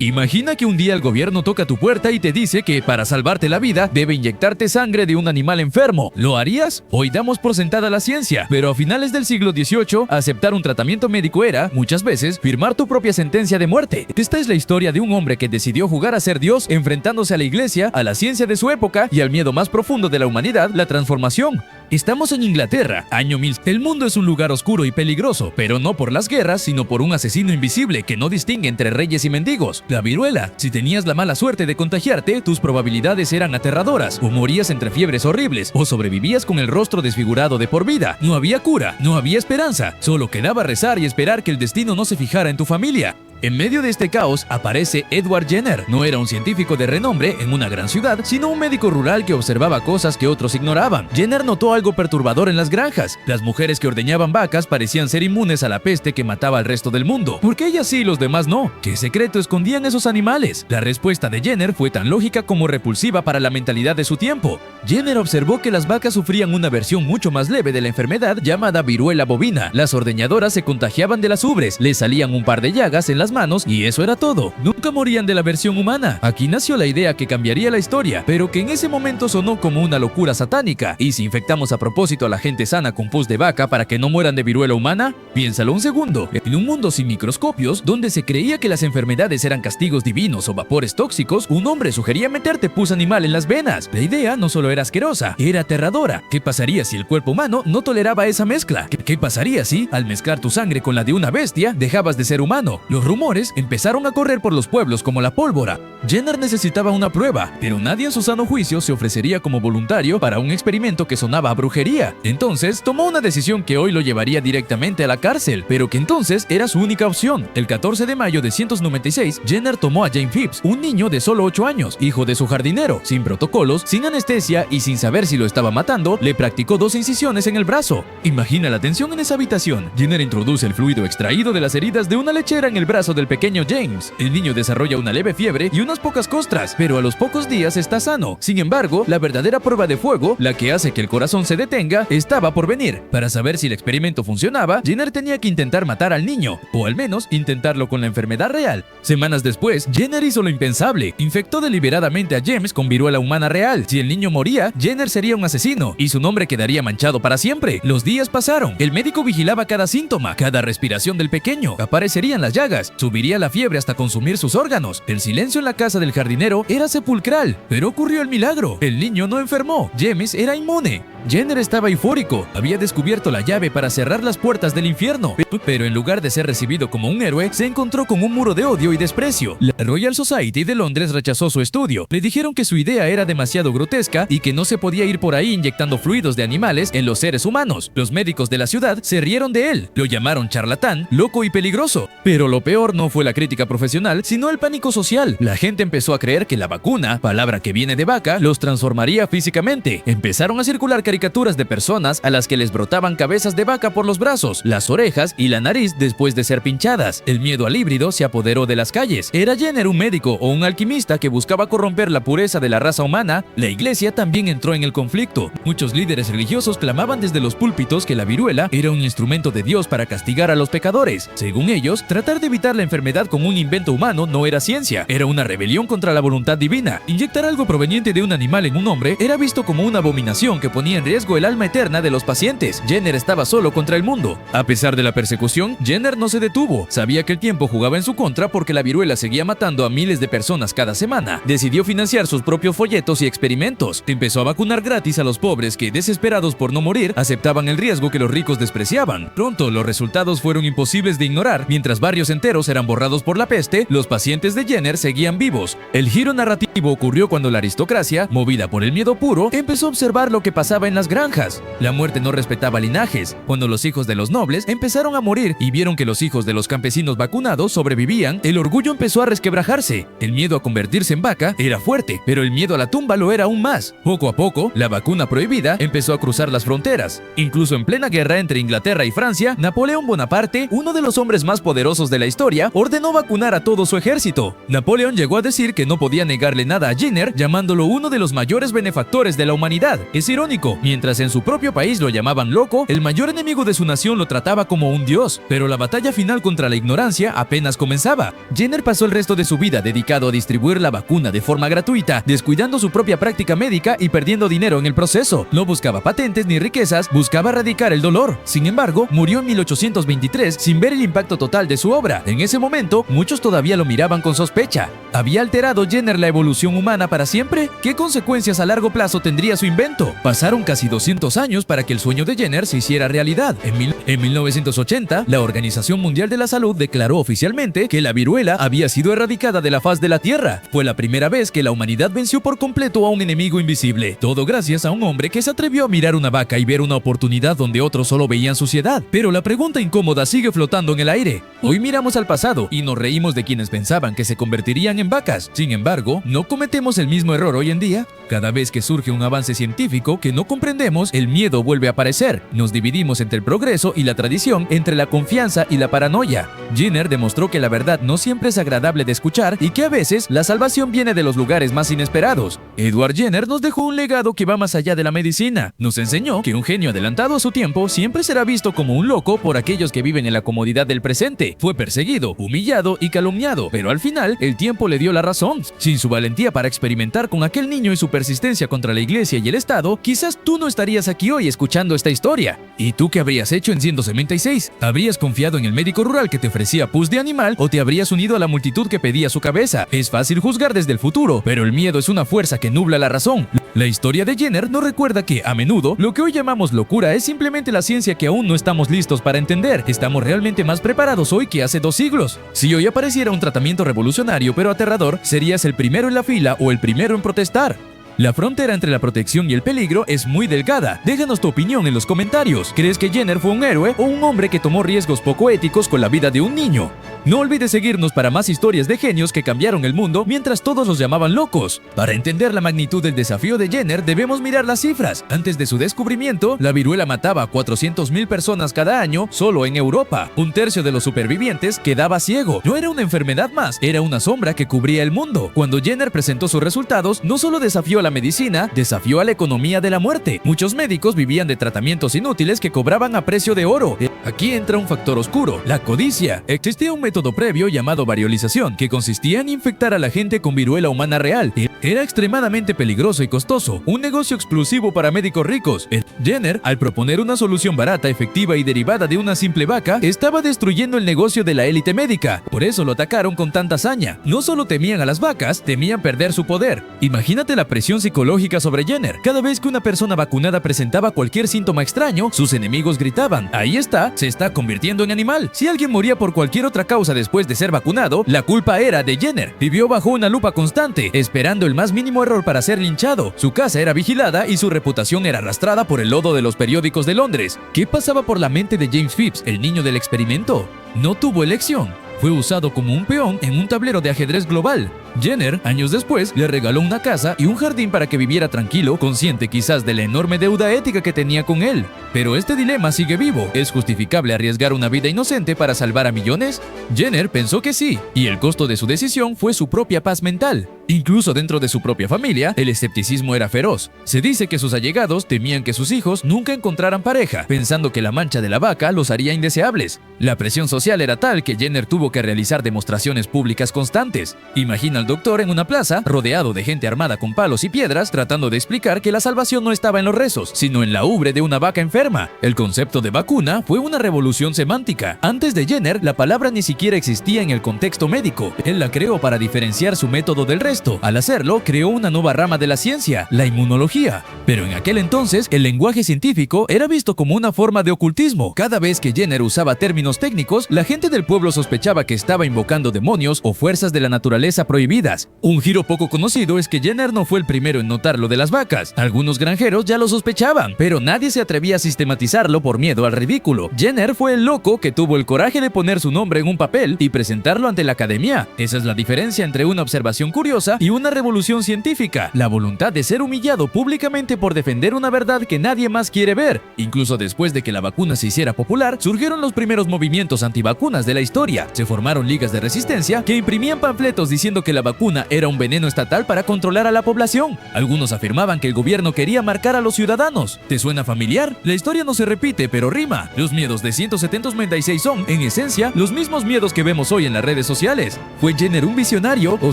Imagina que un día el gobierno toca tu puerta y te dice que para salvarte la vida debe inyectarte sangre de un animal enfermo. ¿Lo harías? Hoy damos por sentada la ciencia, pero a finales del siglo XVIII, aceptar un tratamiento médico era, muchas veces, firmar tu propia sentencia de muerte. Esta es la historia de un hombre que decidió jugar a ser Dios enfrentándose a la iglesia, a la ciencia de su época y al miedo más profundo de la humanidad, la transformación. Estamos en Inglaterra, año 1000. El mundo es un lugar oscuro y peligroso, pero no por las guerras, sino por un asesino invisible que no distingue entre reyes y mendigos. La viruela. Si tenías la mala suerte de contagiarte, tus probabilidades eran aterradoras. O morías entre fiebres horribles, o sobrevivías con el rostro desfigurado de por vida. No había cura, no había esperanza. Solo quedaba rezar y esperar que el destino no se fijara en tu familia. En medio de este caos aparece Edward Jenner. No era un científico de renombre en una gran ciudad, sino un médico rural que observaba cosas que otros ignoraban. Jenner notó algo perturbador en las granjas. Las mujeres que ordeñaban vacas parecían ser inmunes a la peste que mataba al resto del mundo. ¿Por qué ellas sí y los demás no? ¿Qué secreto escondían esos animales? La respuesta de Jenner fue tan lógica como repulsiva para la mentalidad de su tiempo. Jenner observó que las vacas sufrían una versión mucho más leve de la enfermedad llamada viruela bovina. Las ordeñadoras se contagiaban de las ubres, les salían un par de llagas en las manos y eso era todo. Nunca morían de la versión humana. Aquí nació la idea que cambiaría la historia, pero que en ese momento sonó como una locura satánica. ¿Y si infectamos a propósito a la gente sana con pus de vaca para que no mueran de viruela humana? Piénsalo un segundo. En un mundo sin microscopios, donde se creía que las enfermedades eran castigos divinos o vapores tóxicos, un hombre sugería meterte pus animal en las venas. La idea no solo era asquerosa, era aterradora. ¿Qué pasaría si el cuerpo humano no toleraba esa mezcla? ¿Qué pasaría si, al mezclar tu sangre con la de una bestia, dejabas de ser humano? Los rumores empezaron a correr por los pueblos como la pólvora. Jenner necesitaba una prueba, pero nadie en su sano juicio se ofrecería como voluntario para un experimento que sonaba a brujería. Entonces, tomó una decisión que hoy lo llevaría directamente a la cárcel, pero que entonces era su única opción. El 14 de mayo de 196, Jenner tomó a James Phipps, un niño de solo 8 años, hijo de su jardinero. Sin protocolos, sin anestesia y sin saber si lo estaba matando, le practicó 2 incisiones en el brazo. Imagina la tensión en esa habitación. Jenner introduce el fluido extraído de las heridas de una lechera en el brazo del pequeño James. El niño desarrolla una leve fiebre y unas pocas costras, pero a los pocos días está sano. Sin embargo, la verdadera prueba de fuego, la que hace que el corazón se detenga, estaba por venir. Para saber si el experimento funcionaba, Jenner tenía que intentar matar al niño, o al menos intentarlo con la enfermedad real. Semanas después, Jenner hizo lo impensable. Infectó deliberadamente a James con viruela humana real. Si el niño moría, Jenner sería un asesino, y su nombre quedaría manchado para siempre. Los días pasaron. El médico vigilaba cada síntoma, cada respiración del pequeño. Aparecerían las llagas, subiría la fiebre hasta consumir sus órganos. El silencio en la casa del jardinero era sepulcral, pero ocurrió el milagro. El niño no enfermó. James era inmune. Jenner estaba eufórico. Había descubierto la llave para cerrar las puertas del infierno. Pero en lugar de ser recibido como un héroe, se encontró con un muro de odio y desprecio. La Royal Society de Londres rechazó su estudio. Le dijeron que su idea era demasiado grotesca y que no se podía ir por ahí inyectando fluidos de animales en los seres humanos. Los médicos de la ciudad se rieron de él. Lo llamaron charlatán, loco y peligroso. Pero lo peor no fue la crítica profesional, sino el pánico social. La gente empezó a creer que la vacuna, palabra que viene de vaca, los transformaría físicamente. Empezaron a circular caricaturas de personas a las que les brotaban cabezas de vaca por los brazos, las orejas y la nariz después de ser pinchadas. El miedo al híbrido se apoderó de las calles. ¿Era Jenner un médico o un alquimista que buscaba corromper la pureza de la raza humana? La iglesia también entró en el conflicto. Muchos líderes religiosos clamaban desde los púlpitos que la viruela era un instrumento de Dios para castigar a los pecadores. Según ellos, tratar de evitar la enfermedad con un invento humano no era ciencia, era una rebelión contra la voluntad divina. Inyectar algo proveniente de un animal en un hombre era visto como una abominación que ponía en riesgo el alma eterna de los pacientes. Jenner estaba solo contra el mundo. A pesar de la persecución, Jenner no se detuvo. Sabía que el tiempo jugaba en su contra porque la viruela seguía matando a miles de personas cada semana. Decidió financiar sus propios folletos y experimentos. Empezó a vacunar gratis a los pobres que, desesperados por no morir, aceptaban el riesgo que los ricos despreciaban. Pronto, los resultados fueron imposibles de ignorar. Mientras barrios enteros eran borrados por la peste, los pacientes de Jenner seguían vivos. El giro narrativo ocurrió cuando la aristocracia, movida por el miedo puro, empezó a observar lo que pasaba en las granjas. La muerte no respetaba linajes. Cuando los hijos de los nobles empezaron a morir y vieron que los hijos de los campesinos vacunados sobrevivían, el orgullo empezó a resquebrajarse. El miedo a convertirse en vaca era fuerte, pero el miedo a la tumba lo era aún más. Poco a poco, la vacuna prohibida empezó a cruzar las fronteras. Incluso en plena guerra entre Inglaterra y Francia, Napoleón Bonaparte, uno de los hombres más poderosos de la historia, ordenó vacunar a todo su ejército. Napoleón llegó a decir que no podía negarle nada a Jenner, llamándolo uno de los mayores benefactores de la humanidad. Es irónico, loco. Mientras en su propio país lo llamaban loco, el mayor enemigo de su nación lo trataba como un dios. Pero la batalla final contra la ignorancia apenas comenzaba. Jenner pasó el resto de su vida dedicado a distribuir la vacuna de forma gratuita, descuidando su propia práctica médica y perdiendo dinero en el proceso. No buscaba patentes ni riquezas, buscaba erradicar el dolor. Sin embargo, murió en 1823 sin ver el impacto total de su obra. En ese momento, muchos todavía lo miraban con sospecha. ¿Había alterado Jenner la evolución humana para siempre? ¿Qué consecuencias a largo plazo tendría su invento? Pasaron casi 200 años para que el sueño de Jenner se hiciera realidad. En 1980, la Organización Mundial de la Salud declaró oficialmente que la viruela había sido erradicada de la faz de la Tierra. Fue la primera vez que la humanidad venció por completo a un enemigo invisible. Todo gracias a un hombre que se atrevió a mirar una vaca y ver una oportunidad donde otros solo veían suciedad. Pero la pregunta incómoda sigue flotando en el aire. Hoy miramos al pasado y nos reímos de quienes pensaban que se convertirían en vacas. Sin embargo, ¿no cometemos el mismo error hoy en día? Cada vez que surge un avance científico que no comprendemos, el miedo vuelve a aparecer. Nos dividimos entre el progreso y la tradición, entre la confianza y la paranoia. Jenner demostró que la verdad no siempre es agradable de escuchar y que a veces la salvación viene de los lugares más inesperados. Edward Jenner nos dejó un legado que va más allá de la medicina. Nos enseñó que un genio adelantado a su tiempo siempre será visto como un loco por aquellos que viven en la comodidad del presente. Fue perseguido, humillado y calumniado, pero al final el tiempo le dio la razón. Sin su valentía para experimentar con aquel niño y su persistencia contra la iglesia y el Estado, quizás tú no estarías aquí hoy escuchando esta historia. ¿Y tú qué habrías hecho en 196? ¿Habrías confiado en el médico rural que te ofrecía pus de animal o te habrías unido a la multitud que pedía su cabeza? Es fácil juzgar desde el futuro, pero el miedo es una fuerza que nubla la razón. La historia de Jenner nos recuerda que, a menudo, lo que hoy llamamos locura es simplemente la ciencia que aún no estamos listos para entender. Estamos realmente más preparados hoy que hace 2 siglos. Si hoy apareciera un tratamiento revolucionario pero aterrador, serías el primero en la fila o el primero en protestar. La frontera entre la protección y el peligro es muy delgada. Déjanos tu opinión en los comentarios. ¿Crees que Jenner fue un héroe o un hombre que tomó riesgos poco éticos con la vida de un niño? No olvides seguirnos para más historias de genios que cambiaron el mundo mientras todos los llamaban locos. Para entender la magnitud del desafío de Jenner, debemos mirar las cifras. Antes de su descubrimiento, la viruela mataba a 400,000 personas cada año solo en Europa. 1/3 de los supervivientes quedaba ciego. No era una enfermedad más, era una sombra que cubría el mundo. Cuando Jenner presentó sus resultados, no solo desafió a la medicina, desafió a la economía de la muerte. Muchos médicos vivían de tratamientos inútiles que cobraban a precio de oro. Aquí entra un factor oscuro, la codicia. Existía un método previo llamado variolización, que consistía en infectar a la gente con viruela humana real. Era extremadamente peligroso y costoso, un negocio exclusivo para médicos ricos. Jenner, al proponer una solución barata, efectiva y derivada de una simple vaca, estaba destruyendo el negocio de la élite médica. Por eso lo atacaron con tanta hazaña. No solo temían a las vacas, temían perder su poder. Imagínate la presión psicológica sobre Jenner. Cada vez que una persona vacunada presentaba cualquier síntoma extraño, sus enemigos gritaban: ahí está, se está convirtiendo en animal. Si alguien moría por cualquier otra causa después de ser vacunado, la culpa era de Jenner. Vivió bajo una lupa constante, esperando el más mínimo error para ser linchado. Su casa era vigilada y su reputación era arrastrada por el lodo de los periódicos de Londres. ¿Qué pasaba por la mente de James Phipps, el niño del experimento? No tuvo elección. Fue usado como un peón en un tablero de ajedrez global. Jenner, años después, le regaló una casa y un jardín para que viviera tranquilo, consciente quizás de la enorme deuda ética que tenía con él. Pero este dilema sigue vivo. ¿Es justificable arriesgar una vida inocente para salvar a millones? Jenner pensó que sí, y el costo de su decisión fue su propia paz mental. Incluso dentro de su propia familia, el escepticismo era feroz. Se dice que sus allegados temían que sus hijos nunca encontraran pareja, pensando que la mancha de la vaca los haría indeseables. La presión social era tal que Jenner tuvo que realizar demostraciones públicas constantes. Imagina al doctor en una plaza, rodeado de gente armada con palos y piedras, tratando de explicar que la salvación no estaba en los rezos, sino en la ubre de una vaca enferma. El concepto de vacuna fue una revolución semántica. Antes de Jenner, la palabra ni siquiera existía en el contexto médico. Él la creó para diferenciar su método del resto. Al hacerlo, creó una nueva rama de la ciencia, la inmunología. Pero en aquel entonces, el lenguaje científico era visto como una forma de ocultismo. Cada vez que Jenner usaba términos técnicos, la gente del pueblo sospechaba que estaba invocando demonios o fuerzas de la naturaleza prohibidas. Un giro poco conocido es que Jenner no fue el primero en notar lo de las vacas. Algunos granjeros ya lo sospechaban, pero nadie se atrevía a sistematizarlo por miedo al ridículo. Jenner fue el loco que tuvo el coraje de poner su nombre en un papel y presentarlo ante la academia. Esa es la diferencia entre una observación curiosa y una revolución científica, la voluntad de ser humillado públicamente por defender una verdad que nadie más quiere ver. Incluso después de que la vacuna se hiciera popular, surgieron los primeros movimientos antivacunas de la historia. Se formaron ligas de resistencia que imprimían panfletos diciendo que la vacuna era un veneno estatal para controlar a la población. Algunos afirmaban que el gobierno quería marcar a los ciudadanos. ¿Te suena familiar? La historia no se repite, pero rima. Los miedos de 176 son, en esencia, los mismos miedos que vemos hoy en las redes sociales. ¿Fue Jenner un visionario o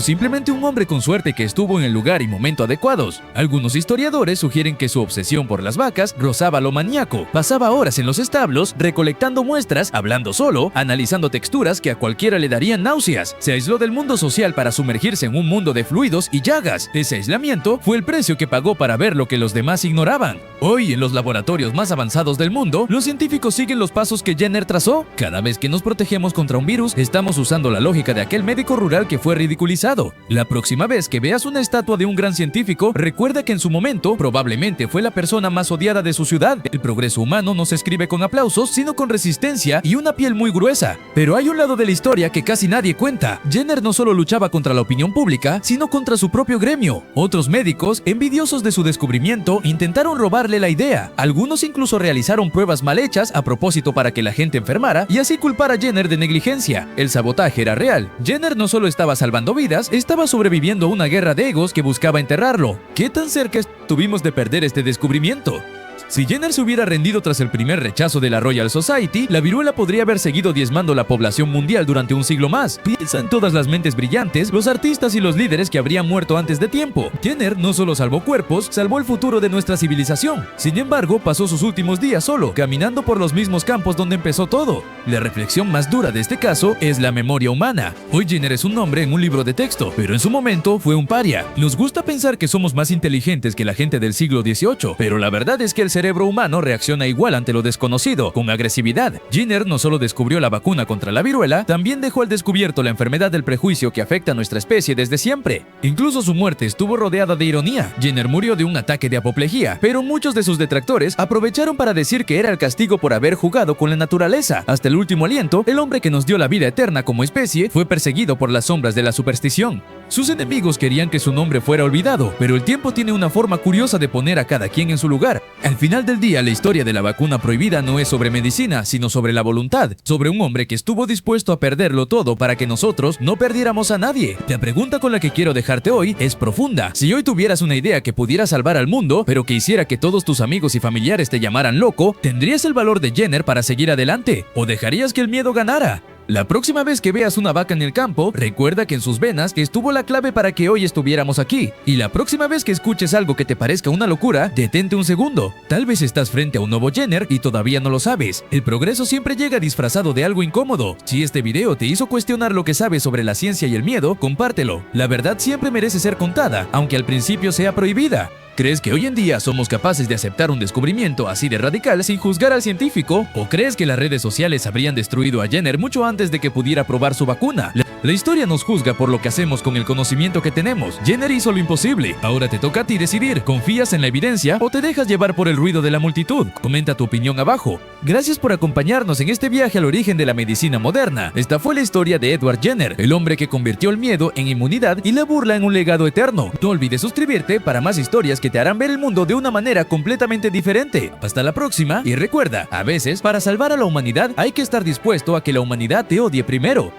simplemente un hombre con suerte que estuvo en el lugar y momento adecuados? Algunos historiadores sugieren que su obsesión por las vacas rozaba lo maníaco. Pasaba horas en los establos, recolectando muestras, hablando solo, analizando texturas que a cualquiera le darían náuseas. Se aisló del mundo social para sumergirse en un mundo de fluidos y llagas. Ese aislamiento fue el precio que pagó para ver lo que los demás ignoraban. Hoy, en los laboratorios más avanzados del mundo, los científicos siguen los pasos que Jenner trazó. Cada vez que nos protegemos contra un virus, estamos usando la lógica de aquel médico rural que fue ridiculizado. La próxima vez que veas una estatua de un gran científico, recuerda que en su momento probablemente fue la persona más odiada de su ciudad. El progreso humano no se escribe con aplausos, sino con resistencia y una piel muy gruesa. Pero hay un lado de la historia que casi nadie cuenta. Jenner no solo luchaba contra la opinión pública, sino contra su propio gremio. Otros médicos, envidiosos de su descubrimiento, intentaron robarle la idea. Algunos incluso realizaron pruebas mal hechas a propósito para que la gente enfermara y así culpar a Jenner de negligencia. El sabotaje era real. Jenner no solo estaba salvando vidas, estaba sobreviviendo a una guerra de egos que buscaba enterrarlo. ¿Qué tan cerca estuvimos de perder este descubrimiento? Si Jenner se hubiera rendido tras el primer rechazo de la Royal Society, la viruela podría haber seguido diezmando la población mundial durante un siglo más. Piensa en todas las mentes brillantes, los artistas y los líderes que habrían muerto antes de tiempo. Jenner no solo salvó cuerpos, salvó el futuro de nuestra civilización. Sin embargo, pasó sus últimos días solo, caminando por los mismos campos donde empezó todo. La reflexión más dura de este caso es la memoria humana. Hoy Jenner es un nombre en un libro de texto, pero en su momento fue un paria. Nos gusta pensar que somos más inteligentes que la gente del siglo XVIII, pero la verdad es que el cerebro humano reacciona igual ante lo desconocido, con agresividad. Jenner no solo descubrió la vacuna contra la viruela, también dejó al descubierto la enfermedad del prejuicio que afecta a nuestra especie desde siempre. Incluso su muerte estuvo rodeada de ironía. Jenner murió de un ataque de apoplejía, pero muchos de sus detractores aprovecharon para decir que era el castigo por haber jugado con la naturaleza. Hasta el último aliento, el hombre que nos dio la vida eterna como especie fue perseguido por las sombras de la superstición. Sus enemigos querían que su nombre fuera olvidado, pero el tiempo tiene una forma curiosa de poner a cada quien en su lugar. Al final del día, la historia de la vacuna prohibida no es sobre medicina, sino sobre la voluntad, sobre un hombre que estuvo dispuesto a perderlo todo para que nosotros no perdiéramos a nadie. La pregunta con la que quiero dejarte hoy es profunda. Si hoy tuvieras una idea que pudiera salvar al mundo, pero que hiciera que todos tus amigos y familiares te llamaran loco, ¿tendrías el valor de Jenner para seguir adelante? ¿O dejarías que el miedo ganara? La próxima vez que veas una vaca en el campo, recuerda que en sus venas estuvo la clave para que hoy estuviéramos aquí. Y la próxima vez que escuches algo que te parezca una locura, detente un segundo. Tal vez estás frente a un nuevo Jenner y todavía no lo sabes. El progreso siempre llega disfrazado de algo incómodo. Si este video te hizo cuestionar lo que sabes sobre la ciencia y el miedo, compártelo. La verdad siempre merece ser contada, aunque al principio sea prohibida. ¿Crees que hoy en día somos capaces de aceptar un descubrimiento así de radical sin juzgar al científico? ¿O crees que las redes sociales habrían destruido a Jenner mucho antes de que pudiera probar su vacuna? La historia nos juzga por lo que hacemos con el conocimiento que tenemos. Jenner hizo lo imposible. Ahora te toca a ti decidir. ¿Confías en la evidencia o te dejas llevar por el ruido de la multitud? Comenta tu opinión abajo. Gracias por acompañarnos en este viaje al origen de la medicina moderna. Esta fue la historia de Edward Jenner, el hombre que convirtió el miedo en inmunidad y la burla en un legado eterno. No olvides suscribirte para más historias que te harán ver el mundo de una manera completamente diferente. Hasta la próxima y recuerda, a veces para salvar a la humanidad hay que estar dispuesto a que la humanidad te odie primero.